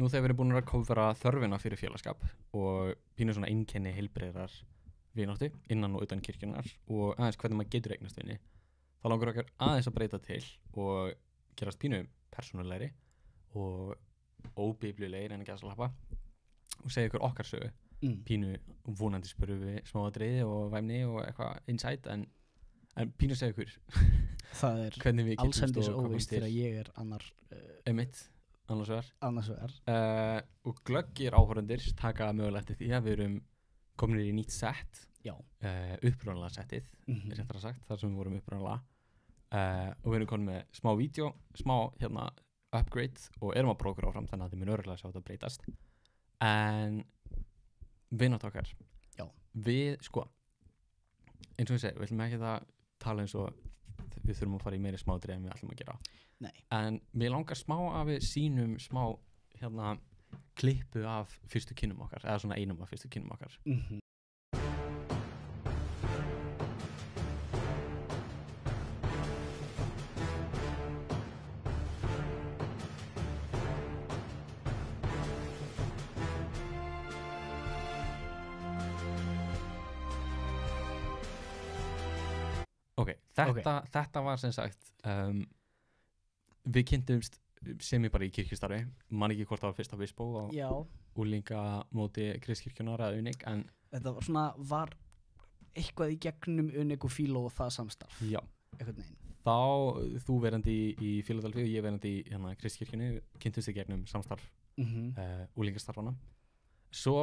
nú þegar við erum búin að kófera þörfina fyrir félagskap og pínu svona einkenni heilbrigðrar vináttu innan og utan kirkjunnar og aðeins hvernig maður getur eignast vini, þá langar okkar aðeins að breyta til og gerast pínu persónulegri og óbibljulegir en ekki að slappa og segja ykkur okkar sögu, pínu vonandi spurðu við smáatriði og væmni og eitthvað insight en pínu segja ykkur það hvernig við allsendis óvíst þegar ég annar annars vegar og glöggir áhorfendur taka mögulega eftir því að við erum komin í nýtt sett upprunalega settið réttara sagt, þar sem við vorum upprunalega og við erum komin með smá vídeo, smá upgrade og erum að prófa okkur áfram þannig að þið mun örugglega sjá þetta breytast en vinátt okkar við sko eins og ég segi, við ætlum ekki að tala eins og við þurfum að fara í meiri smádrið en við ætlum að gera. Nei. En mér langar smá að við sýnum smá klippu af fyrstu kynnum okkar eða svona einum af fyrstu kynnum okkar. Þetta var sem sagt við kynntumst sem ég bara í kirkjustarfi man ekki hvort það var fyrst á Visbó og úlinga móti Kristkirkjunar eða Unik en þetta var eitthvað í gegnum Unik og Fíló og það samstarf þá þú verandi í Fíladelfíu og ég verandi í Kristkirkjunni kynntumst í gegnum samstarf úlingastarfana svo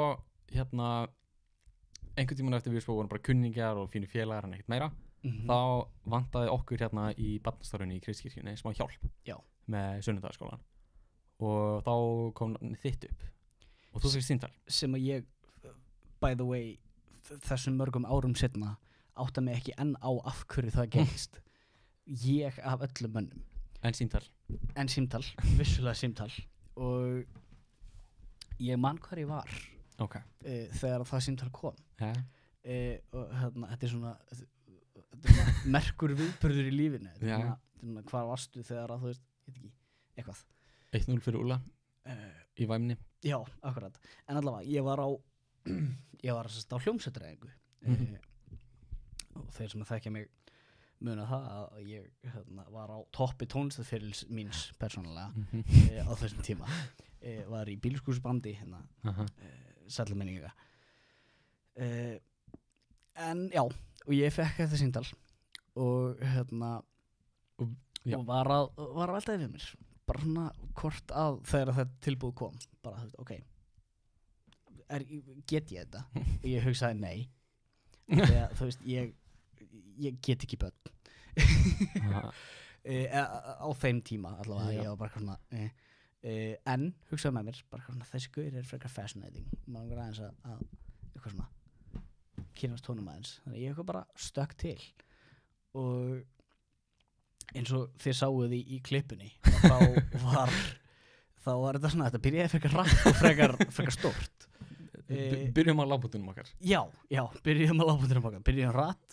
einhvern tímann eftir Visbó vorum bara kunningjar og fínu félagar en ekkert meira þá vantaði okkur í barnastarfinu í Kristkirkjunni smá hjálp með sunnudagaskólan og þá kom þitt upp og þú fyrst símtal sem að ég by the way þessum mörgum árum setna átta mig ekki enn á af hverju það gerist ég af öllum mönnum en símtal, vissulega símtal og ég man hvar ég var þegar það símtal kom og þetta svona merkur viðburður í lífinu hvar varstu þegar að þú veist eitthvað 1-0 fyrir Úla í væmni já, akkurat, en allavega ég var á hljómsveitaræfingu og þeir sem þekkja mig muna það að ég var á toppi tónlistarferils míns persónulega á þessum tíma var í bílskúrsbandi sællaminninga en já og ég fekk þetta símtal og og var alltaf við mér bara svona hvort að þegar þetta tilbúð kom bara ok get ég þetta og ég hugsaði nei þegar þú veist ég get ekki börn á þeim tíma allavega ég var bara svona en hugsaði með mér bara svona þessi gaur frekar fascinating maður aðeins að eitthvað svona kynast honum aðeins þannig ég eitthvað bara stökk til og eins og þið sáuð í klippunni þá var þetta svona þetta byrjaði frekar rætt og frekar stórt byrjum á lágbúndunum okkar byrjum rætt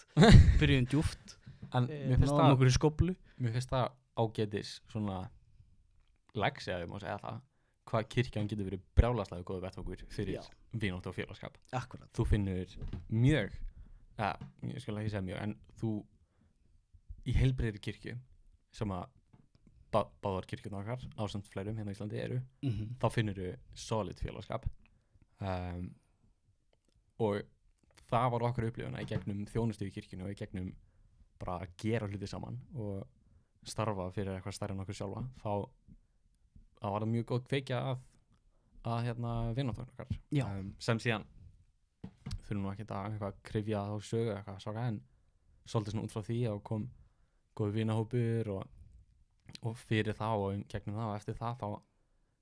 byrjum djúpt náðum okkur í skóplu mér finnst það ágætis svona lægsi að við má segja það hvað kirkjan getur verið brjálaslega góðu vettvangur fyrir vináttu og félagskap. Akkurat. Þú finnur mjög, ég skal ekki segja mjög, en þú í heilbrigðri kirkju sem að báðar kirkjurnar okkar ásamt fleirum hérna í Íslandi eru, þá finnur þú solid félagskap og það var okkar upplifuna í gegnum þjónustu í kirkjunni og í gegnum bara að gera hluti saman og starfa fyrir eitthvað stærri en okkur sjálfa, þá var það mjög góð kveikja að vináttu okkar sem síðan þurfum nú ekki að eitthvað krifja á sögu eitthvað svaka en svolítið svona út frá því og kom góð vinahópur og fyrir það og gegnum það og eftir það þá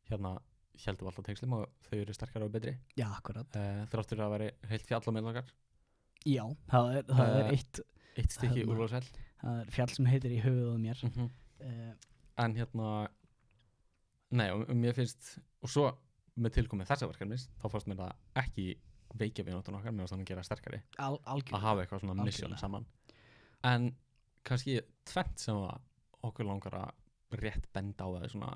heldum við alltaf tengslum og þau eru sterkari og betri. Já, akkurat. Þráttur að veri heilt fjall á milli okkar. Já, það er eitt stykki Úlfarsfell. Það er fjall sem heitir í höfuð á mér. En nei, og mér finnst, og svo með tilkomið þessa verkefnis, þá fannst mér það ekki veikja vináttuna okkar, mér fannst þannig að gera sterkari. Algjörlega. Að hafa eitthvað svona mission saman. En kannski tvennt sem okkur langar að rétt benda á það svona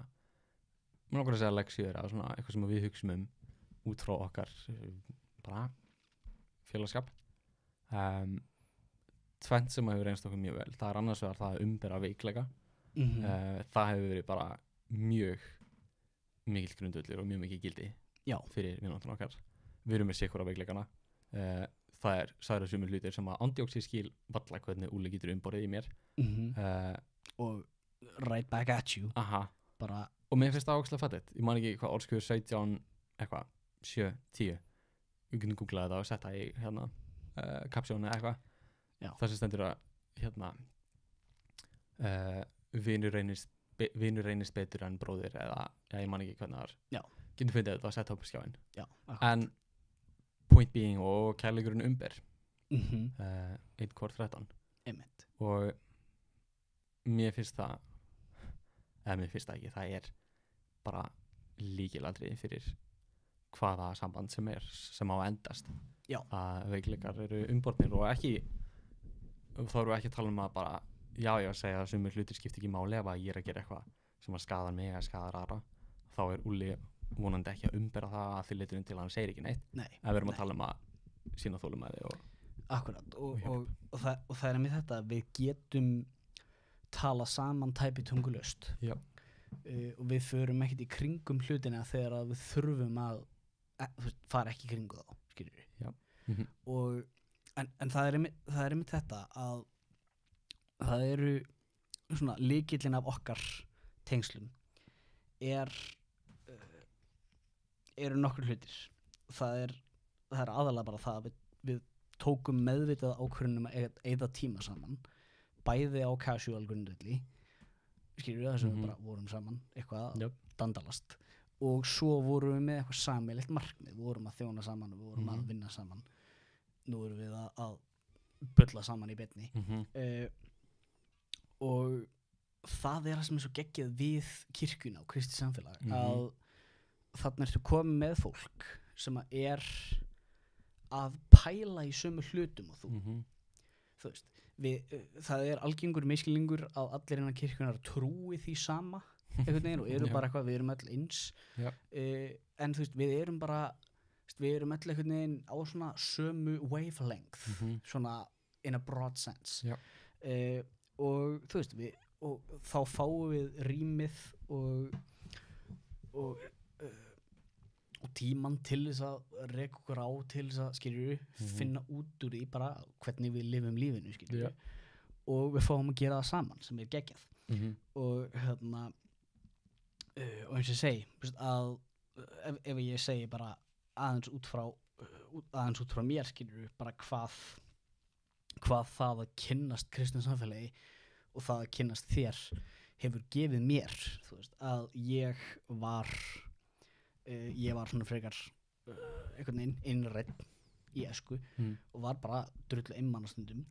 mér langar að segja leksjur eða svona eitthvað sem við hugsum út frá okkar bara félagskap. Tvennt sem hefur reynst okkur mjög vel, það er annars vegar það að umbera veikleika. Það hefur verið bara mjög mikill grundvöllur og mjög mikið gildi fyrir vináttan okkar. Við erum með sikkur á veikleikana. Það er sumir hlutir sem að andjóks ég skil valla hvernig Úli getur umborið í mér. Og right back at you. Bara, og mér finnst það ákslega fættið. Ég man ekki hvað orðskuður 17 eitthvað, 7, 10. Við getum googlað þetta og setta í hérna kapsjónu eitthvað. Það sem stendur að vinur reynist betur en bróðir eða ég man ekki hvernig það er. Getum fundið þetta að setja upp skjáin. En point being og kærleikurinn umber 1:13 og mér finnst það ekki, það er bara lykilatriði fyrir hvaða samband sem á að endast. Að veikleikar eru umbornir og þá erum við ekki að tala um að bara segja að sumir hlutir skiptir ekki máli ef að ég er að gera eitthvað sem að skaðar mig eða skaðar aðra, þá er Úlli vonandi ekki að umbera það að því liturinn til að hann segir ekki neitt. Ef við erum að tala um að sína þolinmæði Akkurat, og það er með þetta að við getum tala saman tæpitungulaust og við förum ekkert í kringum hlutina þegar að við þurfum að fara ekki í kringu þá, skilur við. En það er með þetta að það eru svona lykillinn af okkar tengslum eru nokkur hlutir. Það er aðalega bara það að við tókum meðvitað ákvörðun að eyða tíma saman, bæði á casual grundvelli, skilur við, þess að við bara vorum saman eitthvað dandalast, og svo vorum við með eitthvað sameiginlegt markmið, við vorum að þjóna saman og við vorum að vinna saman. Nú erum við að bulla saman í beinni. Og það er það sem er svo geggjað við kirkjuna og kristið samfélag, að þarna ertu komið með fólk sem er að pæla í sömu hlutum og þú. Þú veist, það er algengur misskilningur að allir innan kirkjunar trúi því sama einhvern veginn og eru bara eitthvað, við erum öll eins. En þú veist, við erum öll einhvern veginn á svona sömu wavelength, svona in a broad sense. Og þú veist, og þá fáum við rýmið og tímann til þess að reka okkur á, til þess að, skilur finna út úr því bara hvernig við lifum lífinu, skilur og við fáum að gera það saman sem er geggjað. Og og eins og ég segi að ef ég segi bara aðeins út frá mér, skilur bara hvað það að kynnast kristnu samfélagi og það að kynnast þér hefur gefið mér, þú veist, að ég var svona frekar einhvern veginn innrædd í æsku og var bara drullu einmana stundum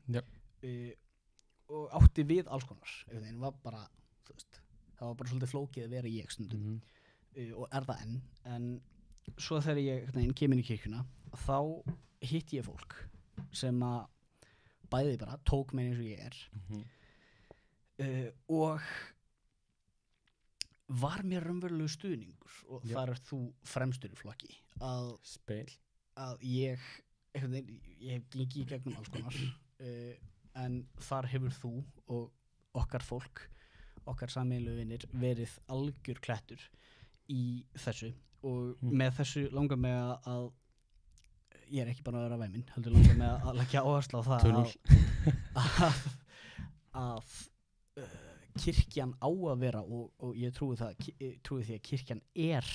og átti við alls konar einhvern veginn, var bara, þú veist, það var bara svolítið flókið að vera ég stundum og það en svo þegar ég einhvern veginn kem inn í kirkjuna þá hitti ég fólk sem að bæði bara tók mig eins og ég er og var mér raunverulegu stuðningur og þar er þú fremstur í flokki að ég hef gengið í gegnum alls konar en þar hefur þú og okkar fólk, okkar sameiginlegu vinir verið algjör klettur í þessu og með þessu langar mig að ég er ekki bara að vera væminn, heldur langar mig að leggja áherslu á það að kirkjan á að vera og ég trúi því að kirkjan er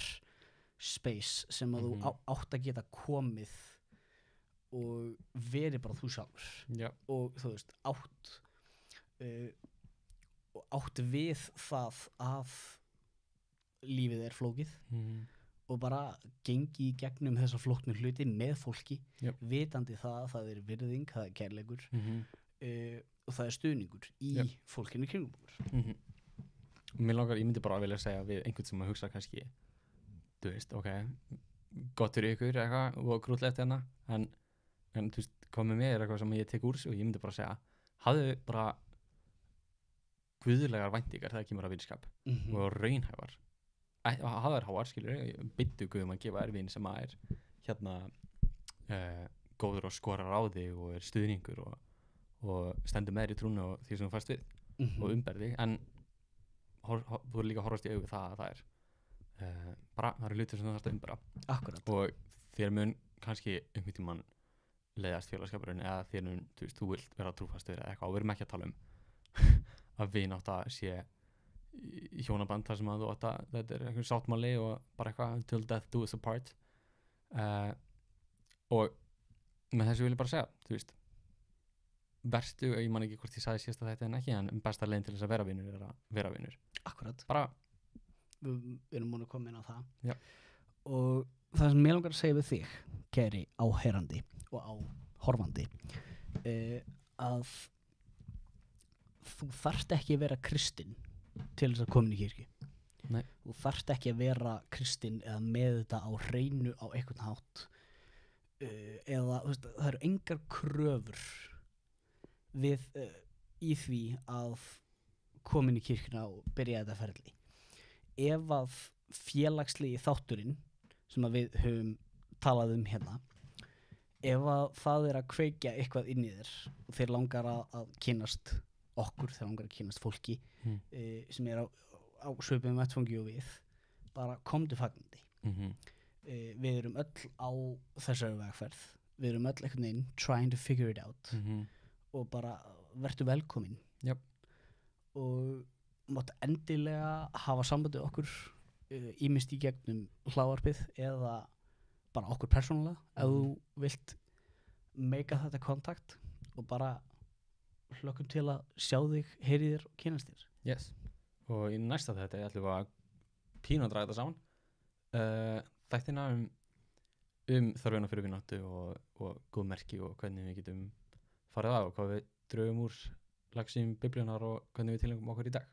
space sem að þú átt að geta komið og verið bara þú sjálfur og þú veist átt við það að lífið er flókið og bara gengi í gegnum þessa flóknu hluti með fólki vitandi það er virðing, það er kærleikur og það er stuðningur í fólkinu kringum okkur. Mér langar, ég myndi bara að vilja segja við einhvern sem að hugsa kannski, þú veist, ok, gott fyrir ykkur eitthvað og grútlegt hérna, en þú veist, hvað með mér er eitthvað sem ég tek úr sig og ég myndi bara segja, hafðu bara guðlegar væntingar þegar kemur að vinskap og raunhæfar hafa þær háar, skilur byttu guðum að gefa vin sem að er hérna góður og skorar á þig og er stuðningur og stendur með þér í trúnu og því sem þú fæst við og umberði, en þú er líka að horfast í augu það að það er bara, það eru hlutir sem þú þarfst að umbera. Akkurat. Og þér mun kannski einhvern tímann leiðast félagskapurinn eða þér mun, þú vilt vera trúfastur eða eitthvað, og við erum ekki að tala að vinátta sé í hjónaband þar sem að þú átt að þetta er einhvern sáttmáli og bara eitthvað until death do us apart og með þessu vil ég bara segja, verstu, ég man ekki hvort ég sagði síðast að þetta en ekki, en besta leiðin til þess að vera vinur er að vera vinur. Akkurat. Bara við erum múin að koma inn á það. Já. Og það sem ég langar að segja við þig, kæri áheyrandi og áhorfandi, að þú þarft ekki að vera kristinn til þess að koma inn í kirkju. Nei. Þú þarft ekki að vera kristinn eða með þetta á hreinu á einhvern hátt, eða það eru engar kröfur við í því að koma inn í kirkjuna og byrja þetta ferli. Ef að félagslegi þátturinn sem að við höfum talað hérna, ef að það er að kveikja eitthvað inn í þér og þeir langar að kynnast okkur, þeir langar að kynnast fólki sem er á svipum vettfangi og við, bara komdu fagnandi. Við erum öll á þessari vegferð, við erum öll einhvern veginn trying to figure it out og bara vertu velkomin. Yep. Og máttu endilega hafa sambandið okkur ýmist í gegnum hlaðvarpið eða bara okkur persónulega ef þú vilt meika þetta kontakt og bara hlökkum til að sjá þig, heyri þér og kynnast þér. Yes. Og í næsta þetta ætlum við að pínu að draga þetta saman. Þættina þörfina fyrir vináttu og góð merki og hvernig við getum farið á og hvað við drögum úr lagsím biblíunar og hvernig við tilengum okkur í dag.